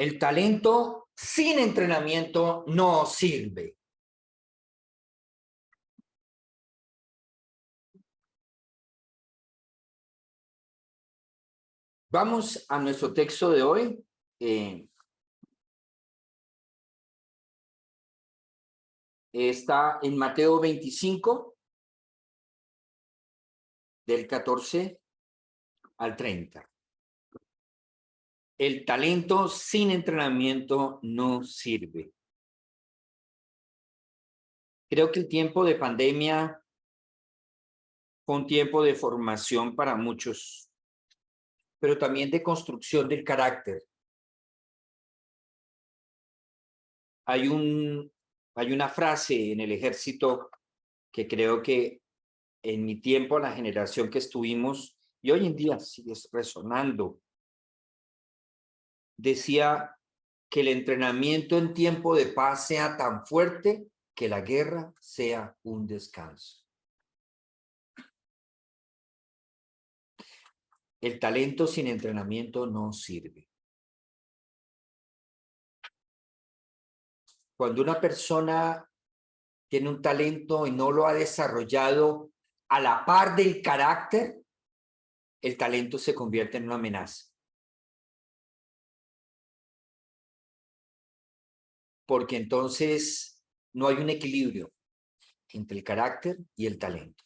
El talento sin entrenamiento no sirve. Vamos a nuestro texto de hoy. Está en Mateo 25, del 14 al 30. El talento sin entrenamiento no sirve. Creo que el tiempo de pandemia fue un tiempo de formación para muchos, pero también de construcción del carácter. Hay una frase en el ejército que creo que en mi tiempo, la generación que estuvimos, y hoy en día sigue resonando, decía que el entrenamiento en tiempo de paz sea tan fuerte que la guerra sea un descanso. El talento sin entrenamiento no sirve. Cuando una persona tiene un talento y no lo ha desarrollado a la par del carácter, el talento se convierte en una amenaza. Porque entonces no hay un equilibrio entre el carácter y el talento.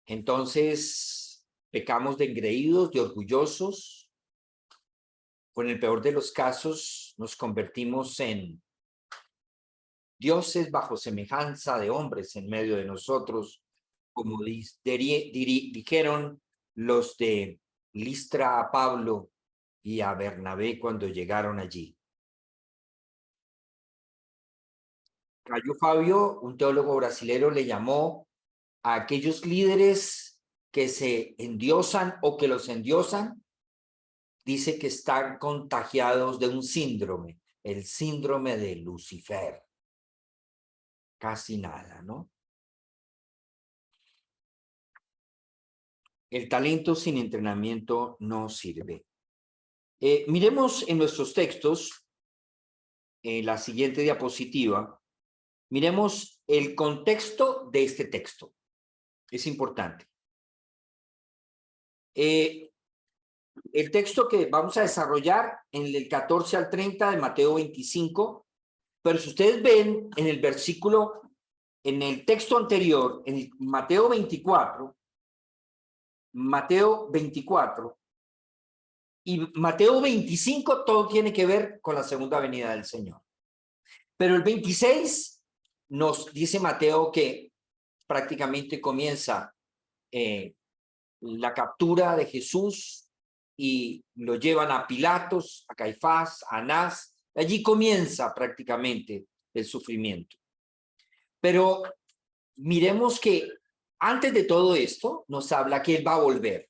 Entonces pecamos de engreídos, de orgullosos, o en el peor de los casos nos convertimos en dioses bajo semejanza de hombres en medio de nosotros, como dijeron los de Listra a Pablo y a Bernabé cuando llegaron allí. Cayo Fabio, un teólogo brasilero, le llamó a aquellos líderes que se endiosan o que los endiosan, dice que están contagiados de un síndrome, el síndrome de Lucifer. Casi nada, ¿no? El talento sin entrenamiento no sirve. Miremos en nuestros textos, en la siguiente diapositiva, miremos el contexto de este texto. Es importante. El texto que vamos a desarrollar en el 14 al 30 de Mateo 25, pero si ustedes ven en el versículo, en el texto anterior, en Mateo 24 y Mateo 25, todo tiene que ver con la segunda venida del Señor. Pero el 26 nos dice Mateo que prácticamente comienza la captura de Jesús y lo llevan a Pilatos, a Caifás, a Anás. Allí comienza prácticamente el sufrimiento. Pero miremos que antes de todo esto nos habla que Él va a volver.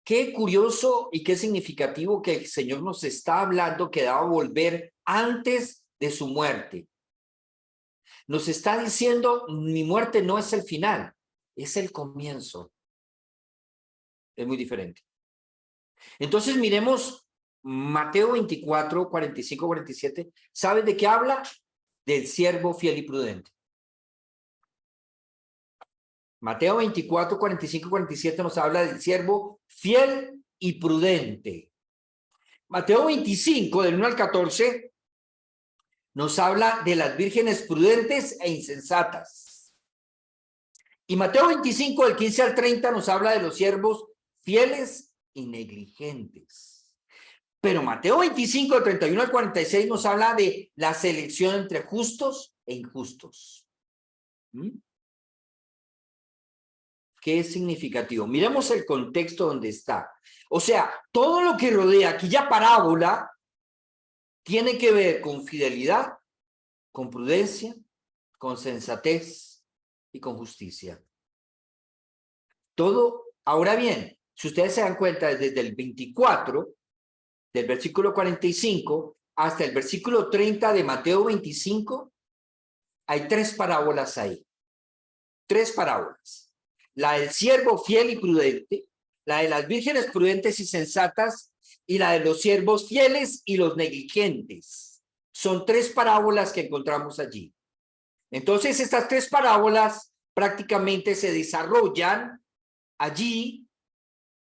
Qué curioso y qué significativo que el Señor nos está hablando que va a volver antes de su muerte. Nos está diciendo, mi muerte no es el final, es el comienzo. Es muy diferente. Entonces miremos Mateo 24, 45, 47. ¿Sabes de qué habla? Del siervo fiel y prudente. Mateo 24, 45, 47 nos habla del siervo fiel y prudente. Mateo 25, del 1 al 14, nos habla de las vírgenes prudentes e insensatas. Y Mateo 25, del 15 al 30, nos habla de los siervos fieles y negligentes. Pero Mateo 25, del 31 al 46, nos habla de la selección entre justos e injustos. ¿Qué es significativo? Miremos el contexto donde está. O sea, todo lo que rodea aquella parábola tiene que ver con fidelidad, con prudencia, con sensatez y con justicia. Todo, ahora bien, si ustedes se dan cuenta, desde el 24, del versículo 45 hasta el versículo 30 de Mateo 25, hay tres parábolas ahí. Tres parábolas. La del siervo fiel y prudente, la de las vírgenes prudentes y sensatas y la de los siervos fieles y los negligentes. Son tres parábolas que encontramos allí. Entonces, estas tres parábolas prácticamente se desarrollan allí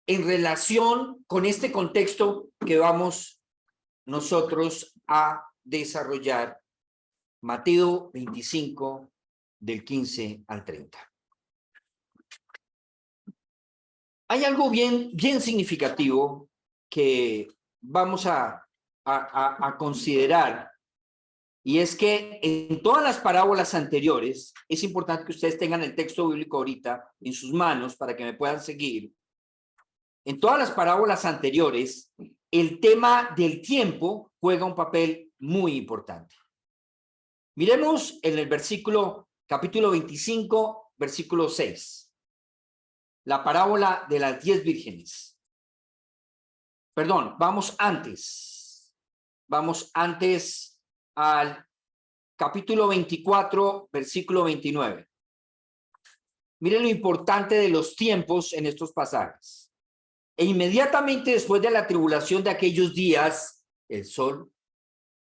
en relación con este contexto que vamos nosotros a desarrollar. Mateo 25, del 15 al 30. Hay algo bien significativo que vamos a considerar, y es que en todas las parábolas anteriores, es importante que ustedes tengan el texto bíblico ahorita en sus manos para que me puedan seguir. En todas las parábolas anteriores, el tema del tiempo juega un papel muy importante. Miremos en el capítulo 25, versículo 6. La parábola de las 10 vírgenes. Perdón, vamos antes. Vamos antes al capítulo 24, versículo 29. Miren lo importante de los tiempos en estos pasajes. E inmediatamente después de la tribulación de aquellos días, el sol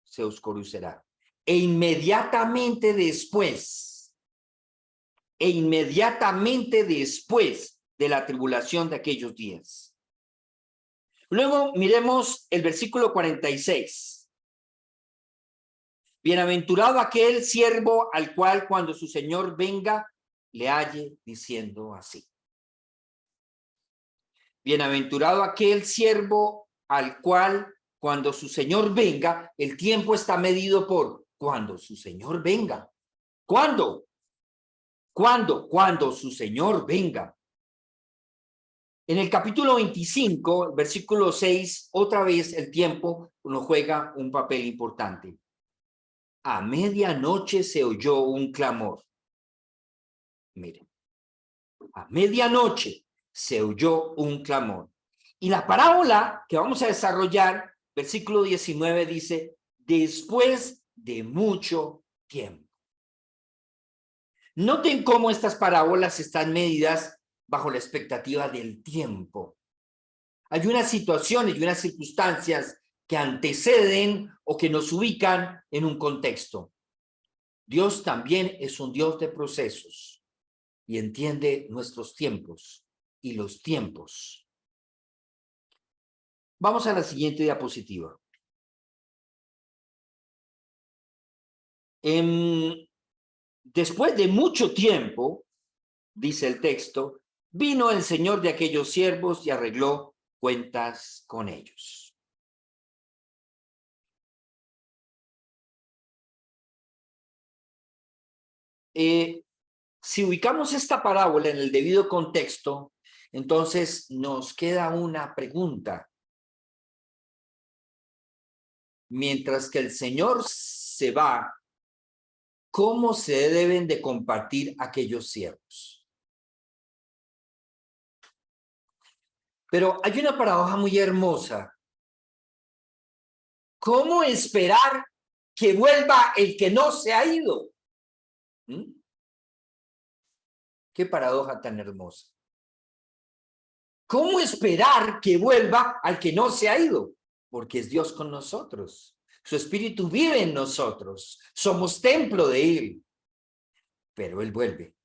se oscurecerá. E inmediatamente después de la tribulación de aquellos días. Luego miremos el versículo 46. Bienaventurado aquel siervo al cual cuando su señor venga le halle diciendo así. Bienaventurado aquel siervo al cual cuando su señor venga, el tiempo está medido por cuando su señor venga. ¿Cuándo? Cuando su señor venga. En el capítulo 25, versículo 6, otra vez el tiempo nos juega un papel importante. A medianoche se oyó un clamor. Miren, a medianoche se oyó un clamor. Y la parábola que vamos a desarrollar, versículo 19 dice, después de mucho tiempo. Noten cómo estas parábolas están medidas bajo la expectativa del tiempo. Hay unas situaciones y unas circunstancias que anteceden o que nos ubican en un contexto. Dios también es un Dios de procesos y entiende nuestros tiempos y los tiempos. Vamos a la siguiente diapositiva. Después de mucho tiempo, dice el texto, vino el señor de aquellos siervos y arregló cuentas con ellos. Si ubicamos esta parábola en el debido contexto, entonces nos queda una pregunta. Mientras que el Señor se va, ¿cómo se deben de compartir aquellos siervos? Pero hay una paradoja muy hermosa. ¿Cómo esperar que vuelva el que no se ha ido? ¿Mm? Qué paradoja tan hermosa. ¿Cómo esperar que vuelva al que no se ha ido? Porque es Dios con nosotros. Su espíritu vive en nosotros. Somos templo de Él. Pero Él vuelve.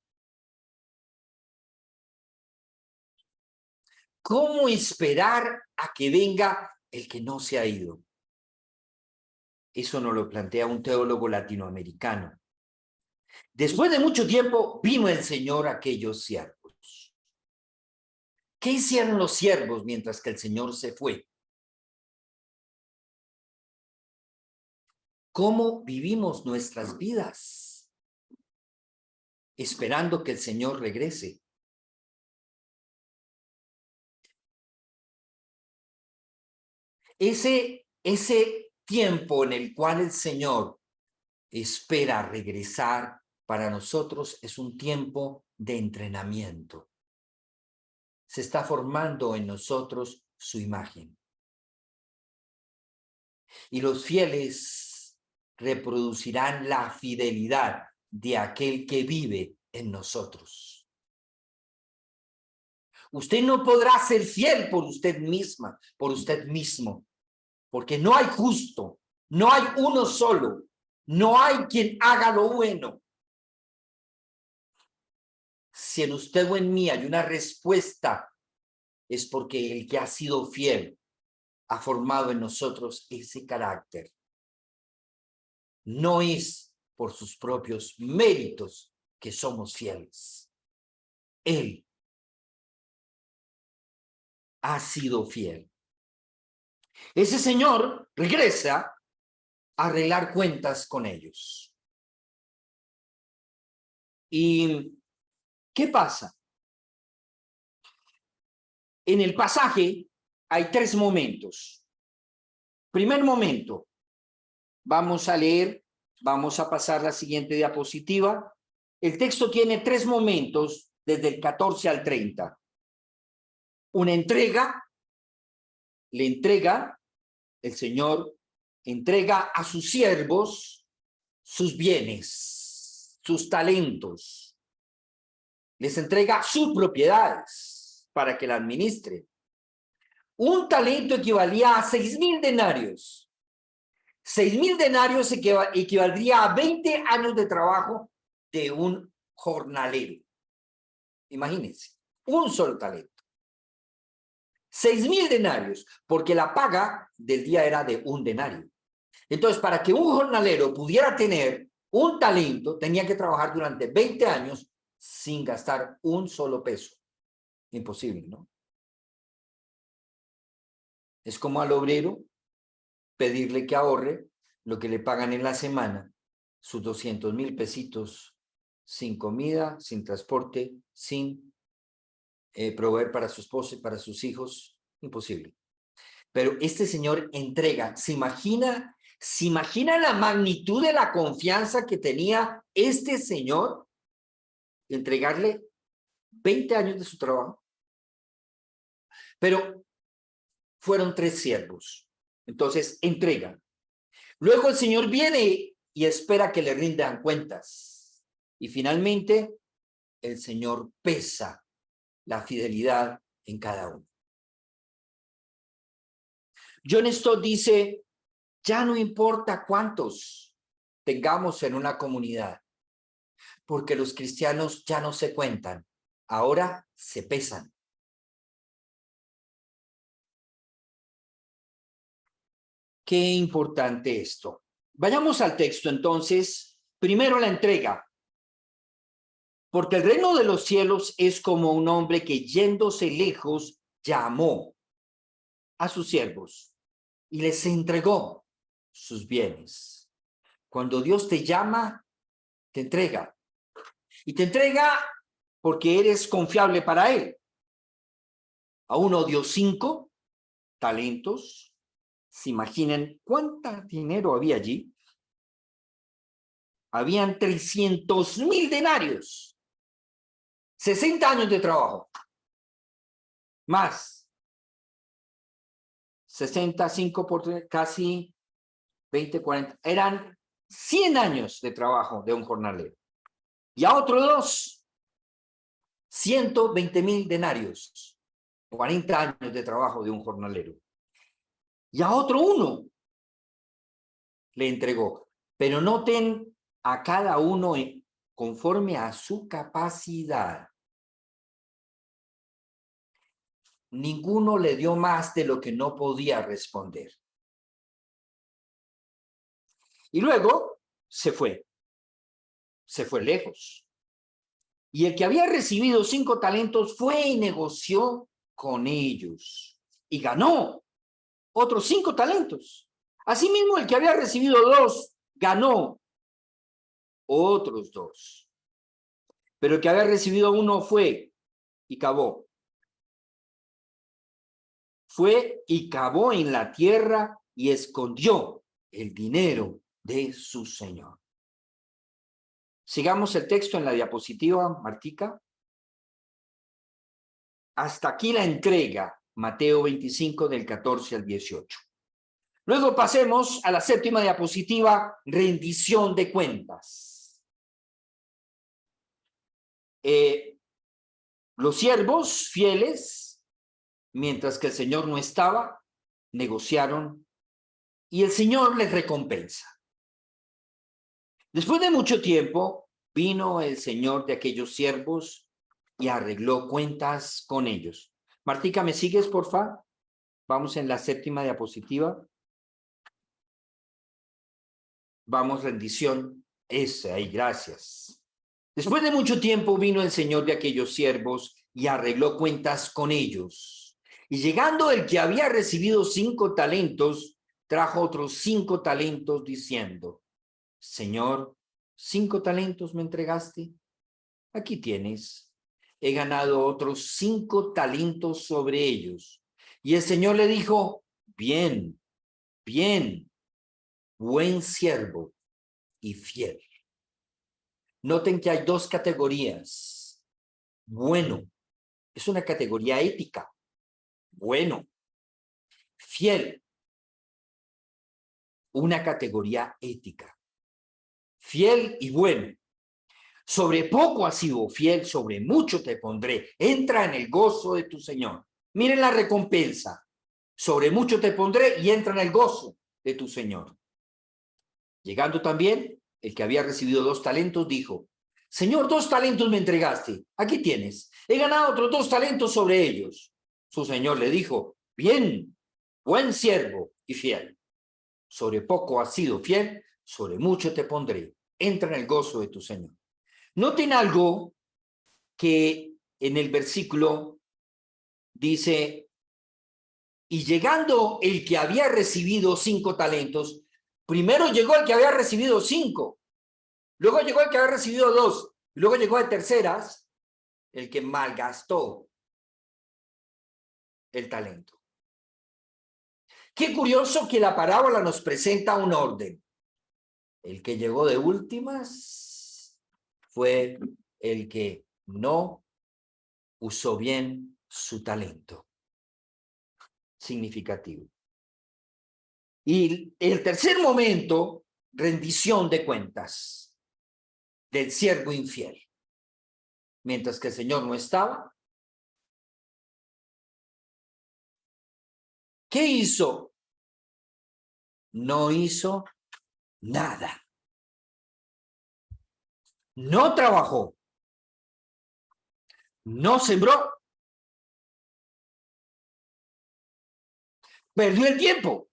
¿Cómo esperar a que venga el que no se ha ido? Eso nos lo plantea un teólogo latinoamericano. Después de mucho tiempo vino el Señor a aquellos siervos. ¿Qué hicieron los siervos mientras que el Señor se fue? ¿Cómo vivimos nuestras vidas? Esperando que el Señor regrese. Ese tiempo en el cual el Señor espera regresar para nosotros es un tiempo de entrenamiento. Se está formando en nosotros su imagen. Y los fieles reproducirán la fidelidad de aquel que vive en nosotros. Usted no podrá ser fiel por usted misma, por usted mismo, porque no hay justo, no hay uno solo, no hay quien haga lo bueno. Si en usted o en mí hay una respuesta, es porque el que ha sido fiel ha formado en nosotros ese carácter. No es por sus propios méritos que somos fieles. Él ha sido fiel. Ese señor regresa a arreglar cuentas con ellos. ¿Y qué pasa? En el pasaje hay 3 momentos. Primer momento, vamos a leer, vamos a pasar la siguiente diapositiva. El texto tiene 3 momentos desde el 14 al 30. Una entrega, el Señor entrega a sus siervos sus bienes, sus talentos. Les entrega sus propiedades para que la administren. Un talento equivalía a 6,000 denarios. 6,000 denarios equivaldría a 20 años de trabajo de un jornalero. Imagínense, un solo talento. 6,000 denarios, porque la paga del día era de un denario. Entonces, para que un jornalero pudiera tener un talento, tenía que trabajar durante 20 años sin gastar un solo peso. Imposible, ¿no? Es como al obrero pedirle que ahorre lo que le pagan en la semana, sus 200,000 pesitos, sin comida, sin transporte, sin proveer para su esposa y para sus hijos. Imposible. Pero este señor entrega. ¿Se imagina la magnitud de la confianza que tenía este señor? Entregarle 20 años de su trabajo. Pero fueron 3 siervos. Entonces, entrega. Luego el Señor viene y espera que le rindan cuentas. Y finalmente, el Señor pesa la fidelidad en cada uno. John Stott dice, ya no importa cuántos tengamos en una comunidad, porque los cristianos ya no se cuentan, ahora se pesan. Qué importante esto. Vayamos al texto entonces. Primero la entrega. Porque el reino de los cielos es como un hombre que yéndose lejos llamó a sus siervos y les entregó sus bienes. Cuando Dios te llama, te entrega. Y te entrega porque eres confiable para Él. A uno dio 5 talentos. ¿Se imaginan cuánto dinero había allí? Habían 300,000 denarios. 60 años de trabajo. Más 65 por casi 20, 40. Eran 100 años de trabajo de un jornalero. Y a otro 2, 120,000 denarios. 40 años de trabajo de un jornalero. Y a otro 1 le entregó. Pero noten a cada uno conforme a su capacidad. Ninguno le dio más de lo que no podía responder. Y luego se fue lejos. Y el que había recibido 5 talentos fue y negoció con ellos y ganó otros 5 talentos. Asimismo, el que había recibido 2 ganó otros 2. Pero el que había recibido 1 fue y cavó. Fue y cavó en la tierra y escondió el dinero de su señor. Sigamos el texto en la diapositiva, Martica. Hasta aquí la entrega, Mateo 25 del 14 al 18. Luego pasemos a la 7ª diapositiva, rendición de cuentas. Los siervos fieles, mientras que el Señor no estaba, negociaron y el Señor les recompensa. Después de mucho tiempo, vino el Señor de aquellos siervos y arregló cuentas con ellos. Martica, ¿me sigues, por favor? Vamos en la 7ª diapositiva. Vamos, rendición. Esa, ahí, gracias. Después de mucho tiempo vino el Señor de aquellos siervos y arregló cuentas con ellos. Y llegando el que había recibido 5 talentos, trajo otros 5 talentos diciendo: Señor, 5 talentos me entregaste. Aquí tienes. He ganado otros 5 talentos sobre ellos. Y el Señor le dijo: bien, bien, buen siervo y fiel. Noten que hay 2 categorías. Bueno, es una categoría ética. Bueno. Fiel, una categoría ética. Fiel y bueno. Sobre poco has sido fiel, sobre mucho te pondré. Entra en el gozo de tu Señor. Miren la recompensa. Sobre mucho te pondré y entra en el gozo de tu Señor. Llegando también, el que había recibido 2 talentos dijo: Señor, 2 talentos me entregaste. Aquí tienes. He ganado otros 2 talentos sobre ellos. Su Señor le dijo: bien, buen siervo y fiel. Sobre poco has sido fiel, sobre mucho te pondré. Entra en el gozo de tu Señor. Noten algo que en el versículo dice: y llegando el que había recibido 5 talentos, primero llegó el que había recibido 5, luego llegó el que había recibido 2, y luego llegó de terceras el que malgastó el talento. Qué curioso que la parábola nos presenta un orden. El que llegó de últimas fue el que no usó bien su talento. Significativo. Y el tercer momento, rendición de cuentas del siervo infiel. Mientras que el Señor no estaba, ¿qué hizo? No hizo nada. No trabajó. No sembró. Perdió el tiempo.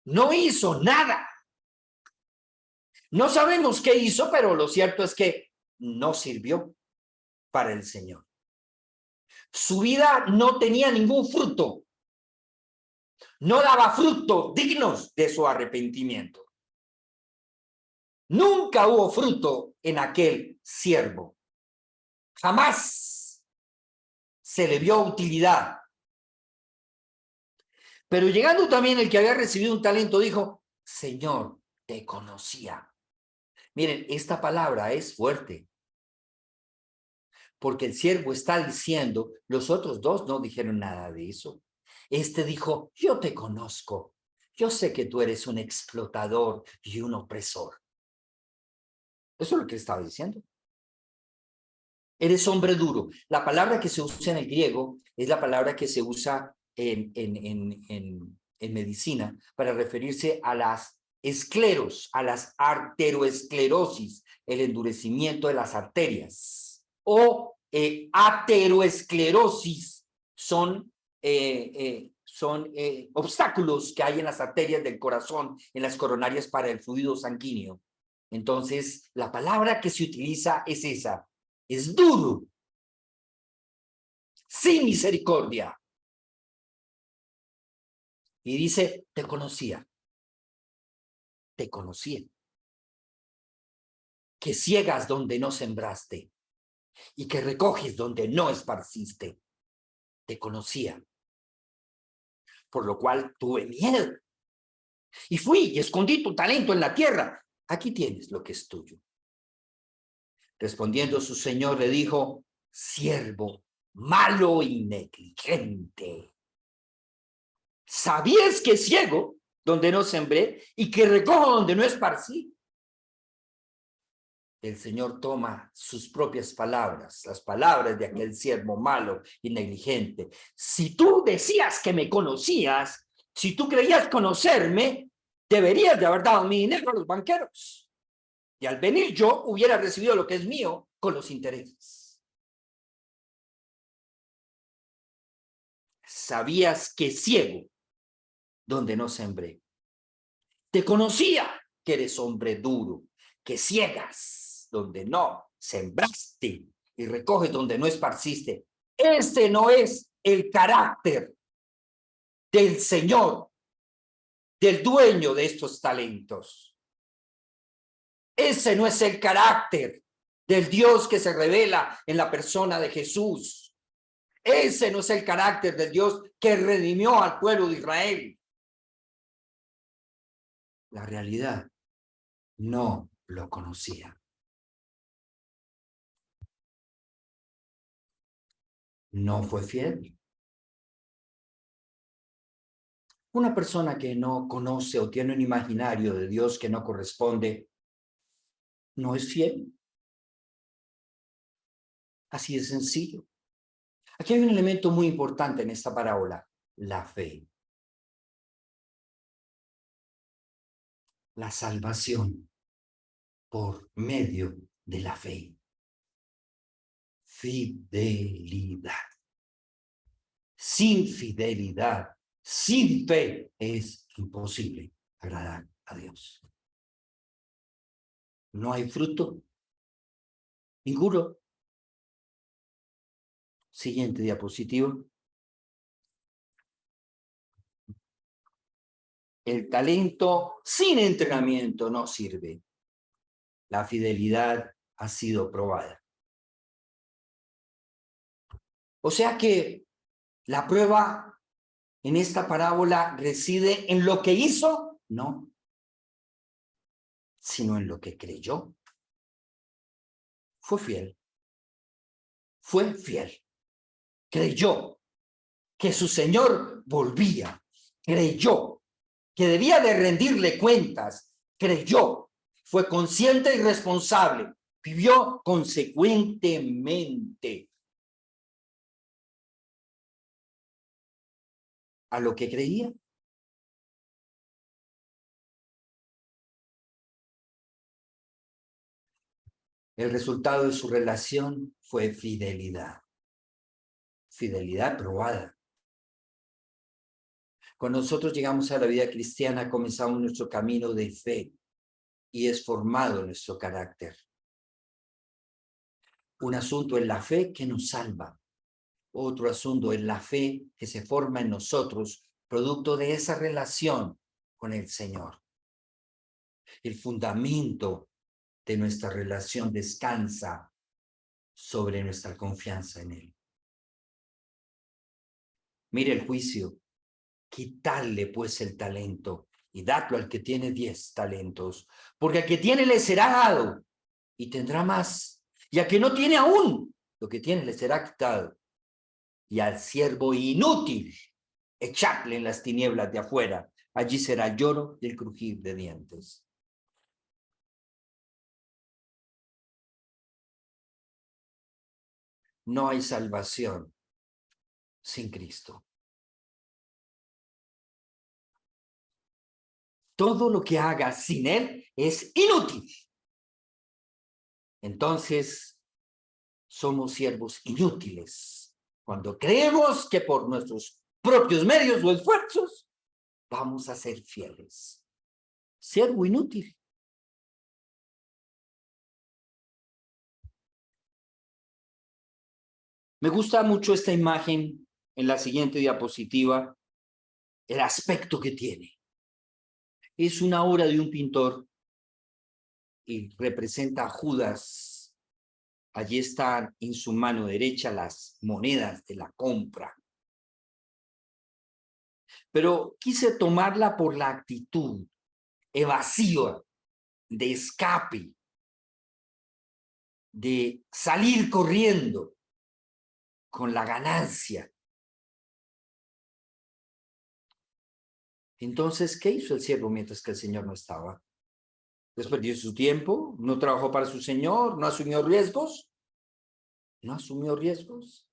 No hizo nada. No sabemos qué hizo, pero lo cierto es que no sirvió para el Señor. Su vida no tenía ningún fruto. No daba frutos dignos de su arrepentimiento. Nunca hubo fruto en aquel siervo. Jamás se le vio utilidad. Pero llegando también el que había recibido un talento, dijo: Señor, te conocía. Miren, esta palabra es fuerte. Porque el siervo está diciendo, los otros 2 no dijeron nada de eso. Este dijo: yo te conozco. Yo sé que tú eres un explotador y un opresor. Eso es lo que estaba diciendo. Eres hombre duro. La palabra que se usa en el griego es la palabra que se usa en medicina para referirse a las escleros, a las arteroesclerosis, el endurecimiento de las arterias. O ateroesclerosis son obstáculos que hay en las arterias del corazón, en las coronarias para el fluido sanguíneo. Entonces, la palabra que se utiliza es esa. Es duro, sin misericordia. Y dice: te conocía. Te conocía. Que ciegas donde no sembraste y que recoges donde no esparciste. Te conocía. Por lo cual tuve miedo. Y fui y escondí tu talento en la tierra. Aquí tienes lo que es tuyo. Respondiendo su señor le dijo: siervo malo y negligente. ¿Sabías que ciego donde no sembré y que recojo donde no esparcí? el Señor toma sus propias palabras, las palabras de aquel siervo malo y negligente. Si tú decías que me conocías, si tú creías conocerme, deberías de haber dado mi dinero a los banqueros. Y al venir yo hubiera recibido lo que es mío con los intereses. Sabías que ciego donde no sembré. Te conocía que eres hombre duro, que ciegas donde no sembraste y recoges donde no esparciste. Este no es el carácter del Señor, del dueño de estos talentos. Ese no es el carácter del Dios que se revela en la persona de Jesús. Ese no es el carácter del Dios que redimió al pueblo de Israel. La realidad, no lo conocía. No fue fiel. Una persona que no conoce o tiene un imaginario de Dios que no corresponde, no es fiel. Así de sencillo. Aquí hay un elemento muy importante en esta parábola, la fe. La salvación por medio de la fe. Fidelidad. Sin fidelidad, sin fe, es imposible agradar a Dios. No hay fruto, ninguno. Siguiente diapositiva. El talento sin entrenamiento no sirve. La fidelidad ha sido probada. O sea que la prueba en esta parábola reside en lo que hizo, no, sino en lo que creyó. Fue fiel. Fue fiel. Creyó que su Señor volvía. Creyó que debía de rendirle cuentas. Creyó. Fue consciente y responsable. Vivió consecuentemente a lo que creía. El resultado de su relación fue fidelidad. Fidelidad probada. Cuando nosotros llegamos a la vida cristiana, comenzamos nuestro camino de fe y es formado nuestro carácter. Un asunto es la fe que nos salva. Otro asunto es la fe que se forma en nosotros, producto de esa relación con el Señor. El fundamento de nuestra relación descansa sobre nuestra confianza en Él. Mire el juicio. Quitarle pues el talento y dadlo al que tiene 10 talentos, porque al que tiene le será dado y tendrá más, y al que no tiene aún, lo que tiene le será quitado. Y al siervo inútil, echadle en las tinieblas de afuera, allí será el lloro y el crujir de dientes. No hay salvación sin Cristo. Todo lo que haga sin Él es inútil. Entonces, somos siervos inútiles cuando creemos que por nuestros propios medios o esfuerzos vamos a ser fieles. Siervo inútil. Me gusta mucho esta imagen en la siguiente diapositiva, el aspecto que tiene. Es una obra de un pintor y representa a Judas. Allí están en su mano derecha las monedas de la compra. Pero quise tomarla por la actitud evasiva, de escape, de salir corriendo con la ganancia. Entonces, ¿qué hizo el siervo mientras que el Señor no estaba? desperdició su tiempo, no trabajó para su Señor, no asumió riesgos. No asumió riesgos.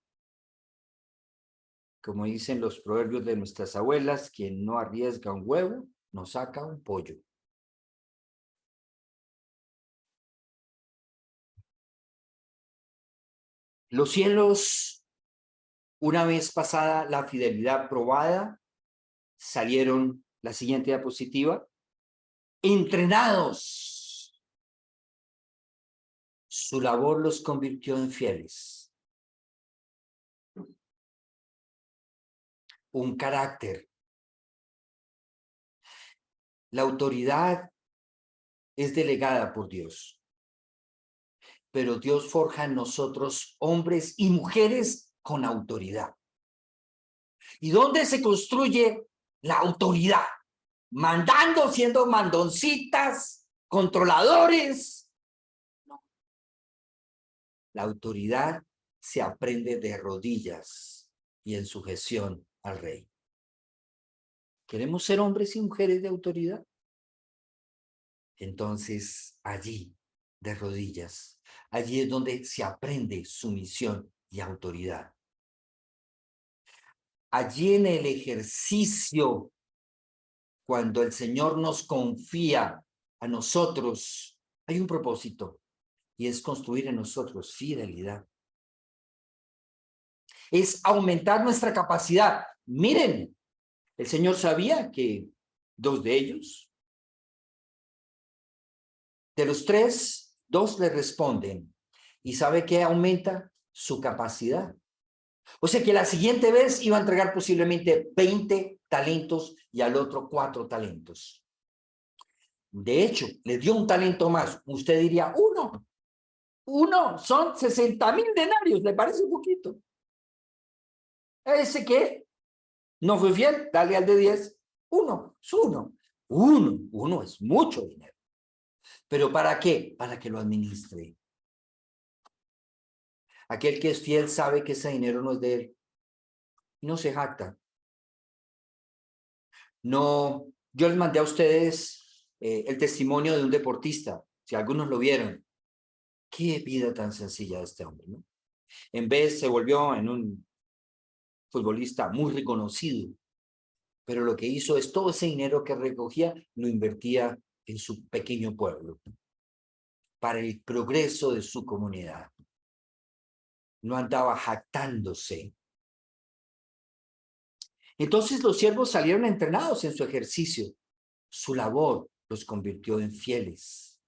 Como dicen los proverbios de nuestras abuelas, quien no arriesga un huevo, no saca un pollo. Los cielos, una vez pasada la fidelidad probada, salieron, la siguiente diapositiva, entrenados. Su labor los convirtió en fieles. Un carácter. La autoridad es delegada por Dios, pero Dios forja en nosotros hombres y mujeres con autoridad. ¿Y dónde se construye la autoridad? Mandando, siendo mandoncitas, controladores. No. La autoridad se aprende de rodillas y en sujeción al rey. ¿Queremos ser hombres y mujeres de autoridad? Entonces, allí, de rodillas, allí es donde se aprende sumisión y autoridad. Allí en el ejercicio, cuando el Señor nos confía a nosotros, hay un propósito, y es construir en nosotros fidelidad. Es aumentar nuestra capacidad. Miren, el Señor sabía que 2 de ellos, de los 3, 2 le responden. ¿Y sabe qué aumenta? Su capacidad. O sea que la siguiente vez iba a entregar posiblemente 20 talentos y al otro 4 talentos. De hecho, le dio un talento más. Usted diría, uno, son 60,000 denarios, ¿le parece un poquito? Ese que no fue fiel, dale al de 10. Uno es mucho dinero. ¿Pero para qué? Para que lo administre. Aquel que es fiel sabe que ese dinero no es de él. No se jacta. No, yo les mandé a ustedes el testimonio de un deportista, si algunos lo vieron. Qué vida tan sencilla de este hombre, ¿no? En vez se volvió en un futbolista muy reconocido, pero lo que hizo es todo ese dinero que recogía lo invertía en su pequeño pueblo para el progreso de su comunidad. No andaba jactándose. Entonces los siervos salieron entrenados en su ejercicio. Su labor los convirtió en fieles.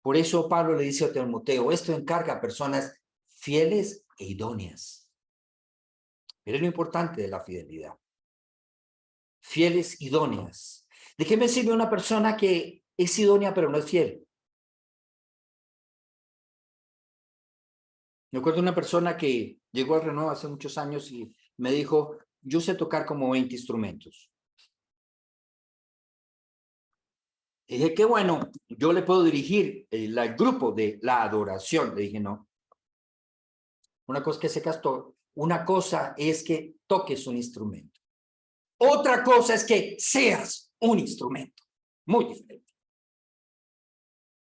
Por eso Pablo le dice a Timoteo, esto encarga a personas fieles e idóneas. Pero es lo importante de la fidelidad. Fieles, idóneas. ¿De qué me sirve una persona que es idónea pero no es fiel? Me acuerdo de una persona que llegó al Renuevo hace muchos años y me dijo, yo sé tocar como 20 instrumentos. Y dije, qué bueno, yo le puedo dirigir el grupo de la adoración. Le dije, no. Una cosa que se gastó, una cosa es que toques un instrumento. Otra cosa es que seas un instrumento. Muy diferente.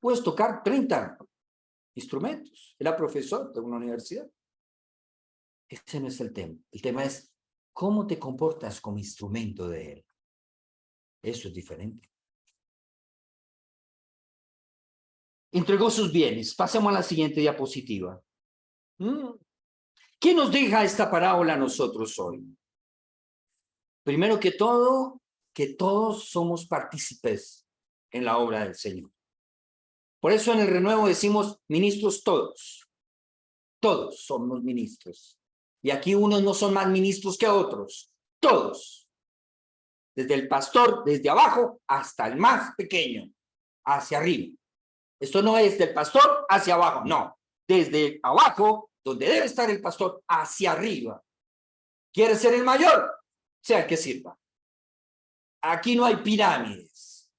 Puedes tocar 30 instrumentos. Era profesor de una universidad. Ese no es el tema. El tema es cómo te comportas como instrumento de él. Eso es diferente. Entregó sus bienes. Pasemos a la siguiente diapositiva. ¿Qué nos deja esta parábola a nosotros hoy? Primero que todo, que todos somos partícipes en la obra del Señor. Por eso en el Renuevo decimos ministros todos. Todos somos ministros. Y aquí unos no son más ministros que otros. Todos. Desde el pastor, desde abajo, hasta el más pequeño, hacia arriba. Esto no es del pastor hacia abajo, no. Desde abajo, donde debe estar el pastor, hacia arriba. ¿Quiere ser el mayor? Sea el que sirva. Aquí no hay pirámides.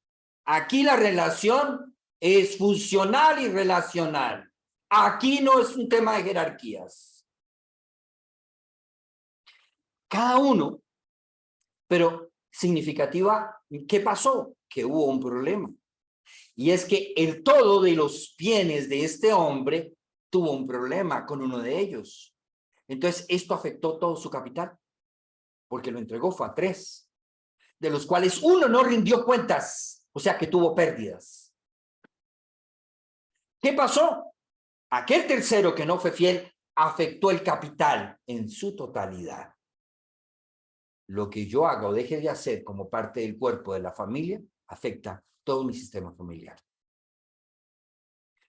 Aquí la relación es funcional y relacional. Aquí no es un tema de jerarquías. Cada uno, pero significativa, ¿qué pasó? que hubo un problema. Y es que el todo de los bienes de este hombre tuvo un problema con uno de ellos. Entonces, esto afectó todo su capital, porque lo entregó fue a 3, de los cuales uno no rindió cuentas, o sea que tuvo pérdidas. ¿Qué pasó? Aquel tercero que no fue fiel afectó el capital en su totalidad. Lo que yo haga o deje de hacer como parte del cuerpo de la familia afecta todo mi sistema familiar.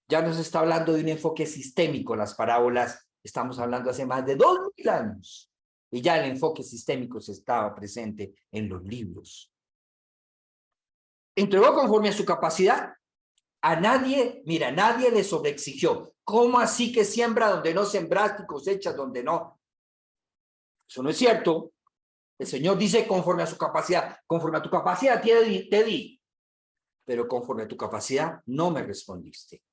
Ya nos está hablando de un enfoque sistémico. Las parábolas estamos hablando hace más de 2000 años. Y ya el enfoque sistémico se estaba presente en los libros. Entregó conforme a su capacidad. A nadie, mira, nadie le sobreexigió. ¿Cómo así que siembra donde no sembraste y cosechas donde no? Eso no es cierto. El Señor dice conforme a su capacidad. Conforme a tu capacidad te di. Pero conforme a tu capacidad no me respondiste.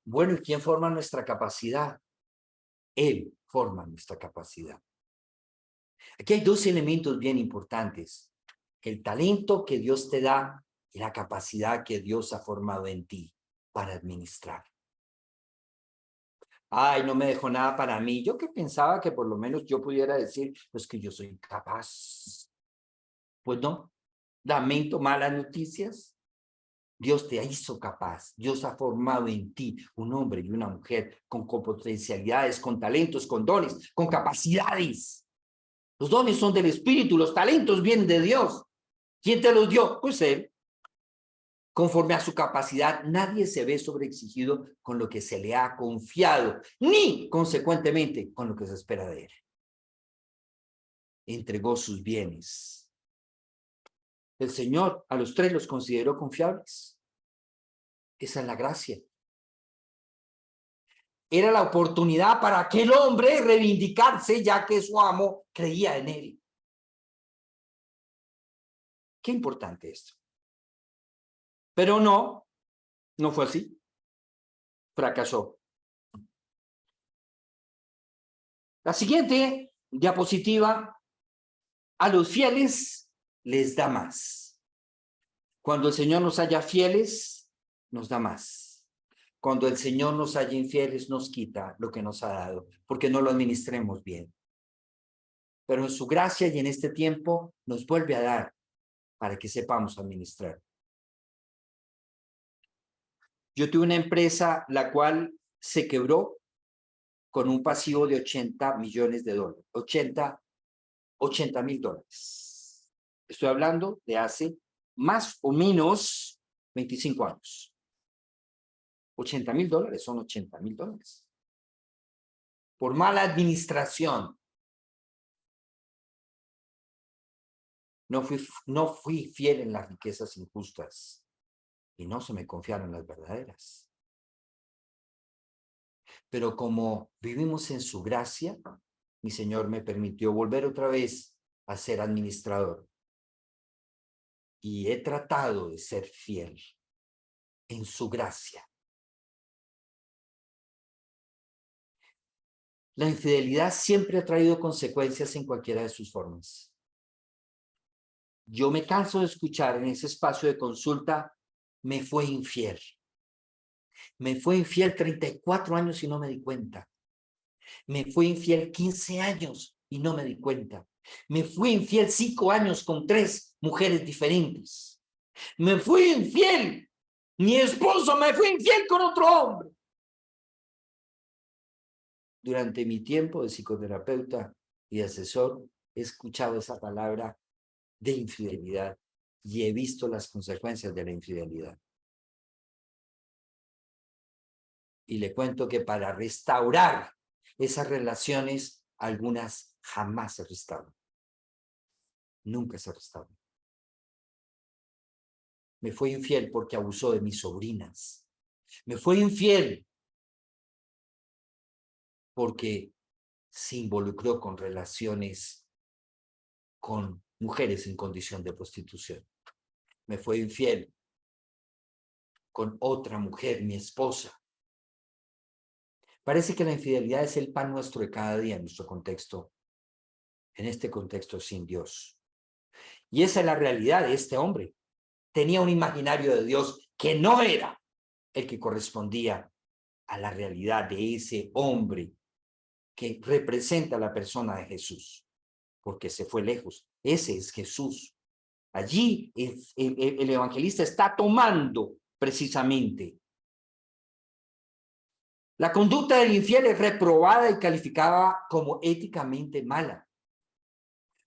Bueno, ¿y quién forma nuestra capacidad? Él forma nuestra capacidad. Aquí hay 2 elementos bien importantes. El talento que Dios te da y la capacidad que Dios ha formado en ti para administrar. Ay, no me dejó nada para mí. Yo que pensaba que por lo menos yo pudiera decir, pues que yo soy capaz. Pues no, lamento malas noticias. Dios te hizo capaz. Dios ha formado en ti un hombre y una mujer con potencialidades, con talentos, con dones, con capacidades. Los dones son del Espíritu, los talentos vienen de Dios. ¿Quién te los dio? Pues Él. Conforme a su capacidad, nadie se ve sobreexigido con lo que se le ha confiado, ni consecuentemente con lo que se espera de él. Entregó sus bienes. El Señor a los 3 los consideró confiables. Esa es la gracia. Era la oportunidad para aquel hombre reivindicarse, ya que su amo creía en él. Qué importante esto. Pero no fue así. Fracasó. La siguiente diapositiva, a los fieles les da más. Cuando el Señor nos haya fieles, nos da más. Cuando el Señor nos haya infieles, nos quita lo que nos ha dado, porque no lo administremos bien. Pero en su gracia y en este tiempo nos vuelve a dar para que sepamos administrar. Yo tuve una empresa la cual se quebró con un pasivo de $80 millones. $80,000. Estoy hablando de hace más o menos 25 años. $80,000 son $80,000. Por mala administración. No fui fiel en las riquezas injustas y no se me confiaron las verdaderas. Pero como vivimos en su gracia, mi Señor me permitió volver otra vez a ser administrador. Y he tratado de ser fiel en su gracia. La infidelidad siempre ha traído consecuencias en cualquiera de sus formas. Yo me canso de escuchar en ese espacio de consulta, me fue infiel. Me fue infiel 34 años y no me di cuenta. Me fue infiel 15 años y no me di cuenta. Me fui infiel 5 años con 3 mujeres diferentes. Me fui infiel. Mi esposo me fue infiel con otro hombre. Durante mi tiempo de psicoterapeuta y asesor, he escuchado esa palabra de infidelidad y he visto las consecuencias de la infidelidad. Y le cuento que para restaurar esas relaciones, algunas jamás se restauran. Nunca se restauran. Me fue infiel porque abusó de mis sobrinas. Me fue infiel porque se involucró con relaciones con mujeres en condición de prostitución. Me fue infiel con otra mujer, mi esposa. Parece que la infidelidad es el pan nuestro de cada día en nuestro contexto, en este contexto sin Dios. Y esa es la realidad de este hombre. Tenía un imaginario de Dios que no era el que correspondía a la realidad de ese hombre que representa a la persona de Jesús, porque se fue lejos. Ese es Jesús. Allí el evangelista está tomando precisamente. La conducta del infiel es reprobada y calificada como éticamente mala.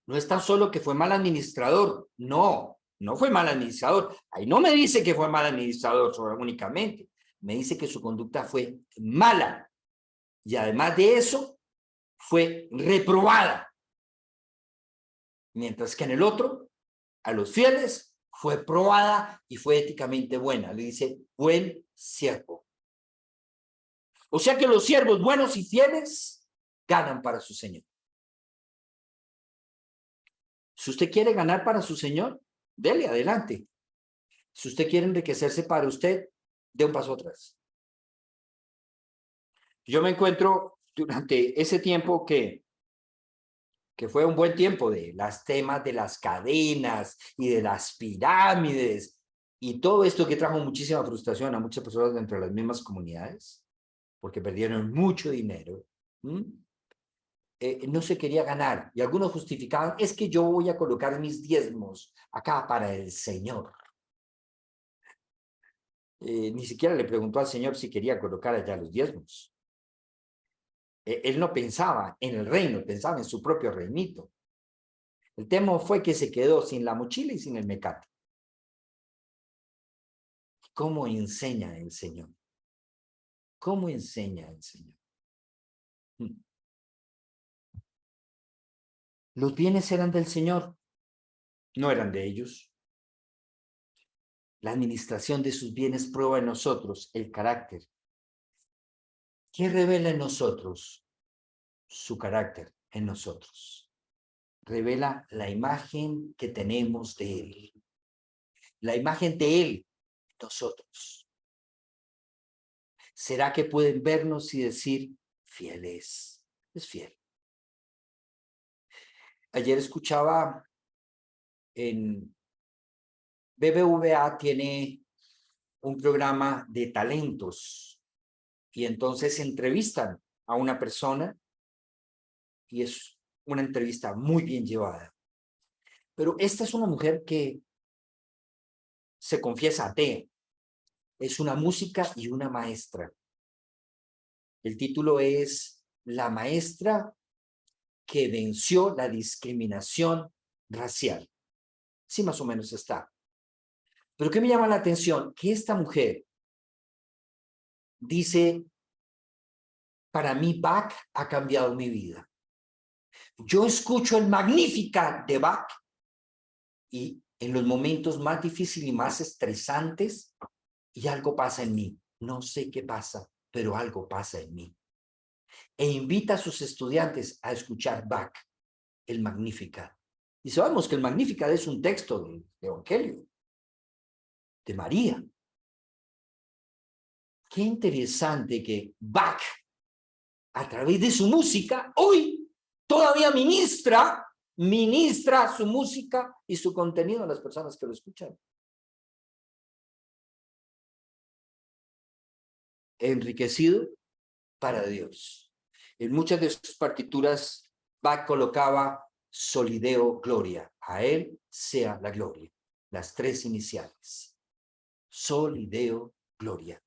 No es tan solo que fue mal administrador, no fue mal administrador. Ahí no me dice que fue mal administrador únicamente, me dice que su conducta fue mala. Y además de eso, fue reprobada. Mientras que en el otro, a los fieles, fue probada y fue éticamente buena. Le dice, buen siervo. O sea que los siervos buenos y fieles ganan para su Señor. Si usted quiere ganar para su Señor, dele adelante. Si usted quiere enriquecerse para usted, dé un paso atrás. Yo me encuentro durante ese tiempo que fue un buen tiempo de las temas de las cadenas y de las pirámides y todo esto que trajo muchísima frustración a muchas personas dentro de las mismas comunidades, porque perdieron mucho dinero. No se quería ganar y algunos justificaban, es que yo voy a colocar mis diezmos acá para el Señor. Ni siquiera le preguntó al Señor si quería colocar allá los diezmos. Él no pensaba en el reino, pensaba en su propio reinito. El tema fue que se quedó sin la mochila y sin el mecate. ¿Cómo enseña el Señor? ¿Cómo enseña el Señor? Los bienes eran del Señor, no eran de ellos. La administración de sus bienes prueba en nosotros el carácter. ¿Qué revela en nosotros? Su carácter en nosotros. Revela la imagen que tenemos de Él. La imagen de Él en nosotros. ¿Será que pueden vernos y decir, fiel es fiel? Ayer escuchaba en BBVA tiene un programa de talentos y entonces entrevistan a una persona y es una entrevista muy bien llevada. Pero esta es una mujer que se confiesa atea. Es una música y una maestra. El título es La maestra que venció la discriminación racial. Sí, más o menos está. Pero ¿qué me llama la atención? Que esta mujer dice, para mí Bach ha cambiado mi vida. Yo escucho el Magnificat de Bach y en los momentos más difíciles y más estresantes, y algo pasa en mí. No sé qué pasa, pero algo pasa en mí. E invita a sus estudiantes a escuchar Bach, el Magnificat. Y sabemos que el Magnificat es un texto del Evangelio, de María. Qué interesante que Bach, a través de su música, hoy todavía ministra su música y su contenido a las personas que lo escuchan. Enriquecido para Dios. En muchas de sus partituras, Bach colocaba Solideo Gloria. A él sea la gloria. Las tres iniciales. Solideo Gloria.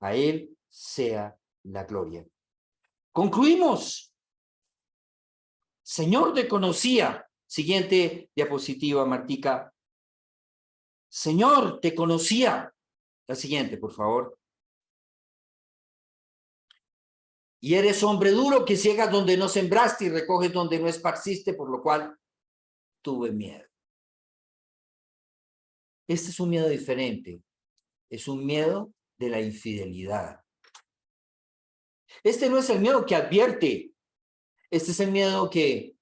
A él sea la gloria. Concluimos. Señor te conocía. Siguiente diapositiva, Martica. Señor te conocía. La siguiente, por favor. Y eres hombre duro que ciegas donde no sembraste y recoges donde no esparciste, por lo cual tuve miedo. Este es un miedo diferente. Es un miedo de la infidelidad. Este no es el miedo que advierte. Este es el miedo que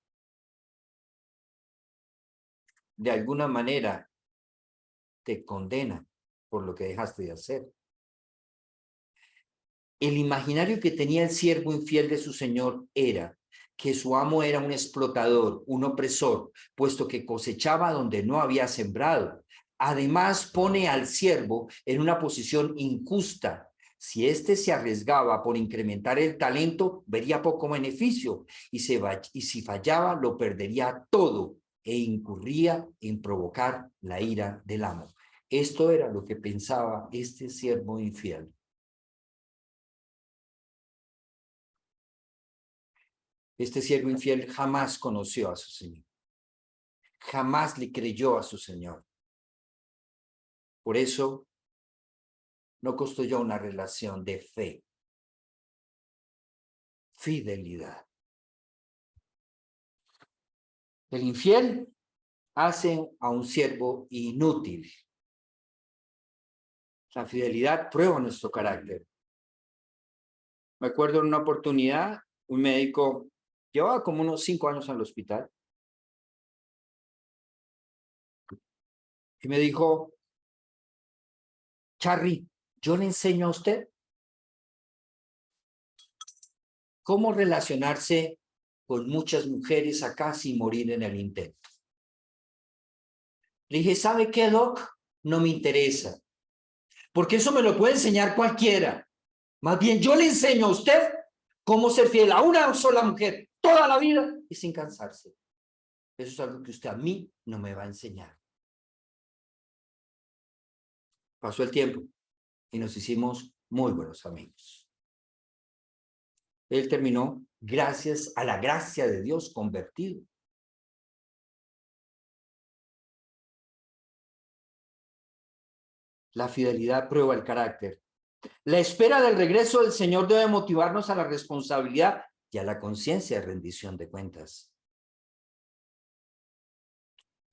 de alguna manera te condena por lo que dejaste de hacer. El imaginario que tenía el siervo infiel de su señor era que su amo era un explotador, un opresor, puesto que cosechaba donde no había sembrado. Además, pone al siervo en una posición injusta. Si éste se arriesgaba por incrementar el talento, vería poco beneficio, y si fallaba, lo perdería todo e incurría en provocar la ira del amo. Esto era lo que pensaba este siervo infiel. Este siervo infiel jamás conoció a su Señor. Jamás le creyó a su Señor. Por eso no construyó una relación de fe, fidelidad. El infiel hace a un siervo inútil. La fidelidad prueba nuestro carácter. Me acuerdo en una oportunidad, un médico llevaba como unos 5 años en el hospital y me dijo, Charly, yo le enseño a usted cómo relacionarse con muchas mujeres acá sin morir en el intento. Le dije, ¿sabe qué, Doc? No me interesa, porque eso me lo puede enseñar cualquiera. Más bien, yo le enseño a usted cómo ser fiel a una sola mujer toda la vida y sin cansarse. Eso es algo que usted a mí no me va a enseñar. Pasó el tiempo y nos hicimos muy buenos amigos. Él terminó, gracias a la gracia de Dios, convertido. La fidelidad prueba el carácter. La espera del regreso del Señor debe motivarnos a la responsabilidad y a la conciencia de rendición de cuentas.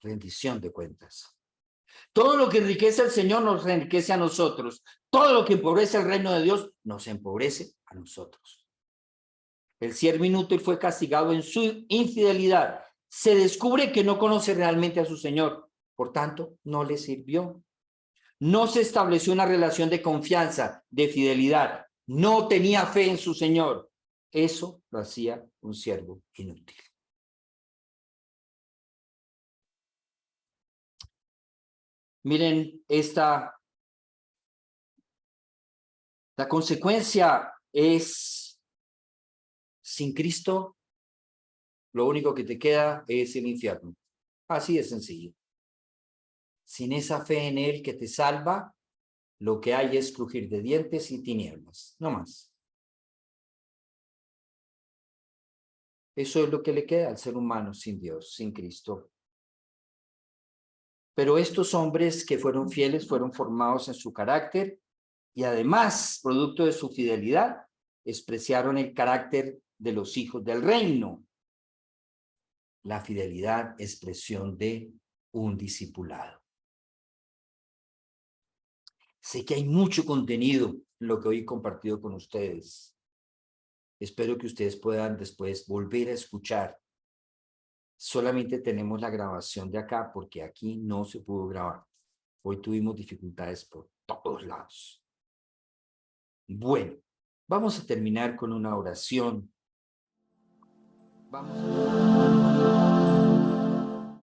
Rendición de cuentas. Todo lo que enriquece al Señor nos enriquece a nosotros. Todo lo que empobrece el reino de Dios nos empobrece a nosotros. El siervo inútil fue castigado en su infidelidad. Se descubre que no conoce realmente a su Señor. Por tanto, no le sirvió. No se estableció una relación de confianza, de fidelidad. No tenía fe en su Señor. Eso lo hacía un siervo inútil. Miren, la consecuencia es, sin Cristo, lo único que te queda es el infierno. Así de sencillo. Sin esa fe en Él que te salva, lo que hay es crujir de dientes y tinieblas, no más. Eso es lo que le queda al ser humano sin Dios, sin Cristo. Pero estos hombres que fueron fieles fueron formados en su carácter y además, producto de su fidelidad, despreciaron el carácter de los hijos del reino. La fidelidad, expresión de un discipulado. Sé que hay mucho contenido en lo que hoy he compartido con ustedes. Espero que ustedes puedan después volver a escuchar. Solamente tenemos la grabación de acá porque aquí no se pudo grabar. Hoy tuvimos dificultades por todos lados. Bueno, vamos a terminar con una oración. Vamos a...